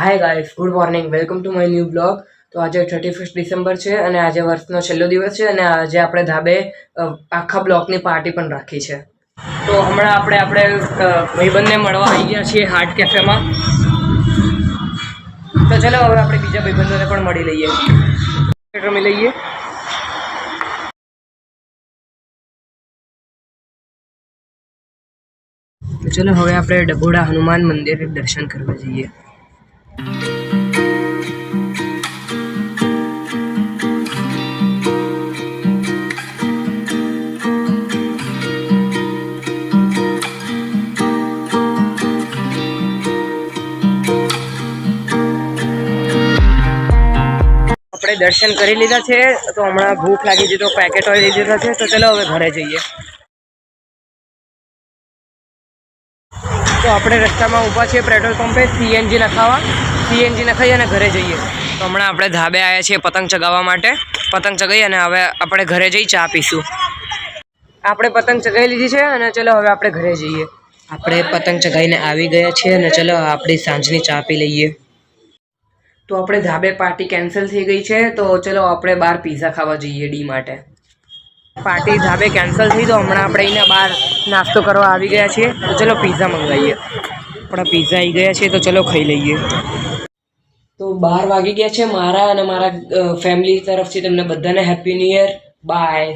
Hi guys, good morning, welcome to my new blog. તો આજે 31 December છે અને આજે વર્ષનો છેલ્લો દિવસ છે અને આજે આપણે ધાબે આખા બ્લોકની પાર્ટી પણ રાખી છે. તો હમણાં આપણે ભાઈબંધને મળવા આવી ગયા છીએ હાર્ટ કેફેમાં. તો ચલો હવે આપણે બીજા ભાઈબંધોને પણ મળી લઈએ, રમી લઈએ. તો ચલો હવે આપણે ડભોડા હનુમાન મંદિરે દર્શન કરવા જઈએ. આપણે દર્શન કરી લીધા છે તો હમણાં ભૂખ લાગી છે તો પેકેટ ઓઇલ લઈ લીધા છે. તો ચલો હવે ઘરે જઈએ. તો આપણે રસ્તામાં ઊભા છીએ પેટ્રોલ પંપે સીએનજી નખાવા. સીએનજી નખાઈ અને ઘરે જઈએ. તો હમણાં આપણે ધાબે આવ્યા છીએ પતંગ ચગાવવા માટે. પતંગ ચગાવી અને હવે આપણે ઘરે જઈ ચા પીશું. આપણે પતંગ ચગાવી લીધી છે અને ચલો હવે આપણે ઘરે જઈએ. આપણે પતંગ ચગાવીને આવી ગયા છીએ અને ચલો આપણી સાંજની ચા પી લઈએ. તો આપણે ધાબે પાર્ટી કેન્સલ થઈ ગઈ છે તો ચલો આપણે બહાર પીઝા ખાવા જઈએ ડી માટે. પાર્ટી ધાબે કેન્સલ થઈ તો હમણાં આપણે અહીંયા બહાર નાસ્તો કરવા આવી ગયા છીએ. તો ચલો પીઝા મંગાવીએ. આપણા પીઝા આવી ગયા છે તો ચલો ખાઈ લઈએ. તો 12 વાગી ગયા છે. મારા અને મારા ફેમિલી તરફથી તમને બધાને હેપી ન્યૂ યર. બાય.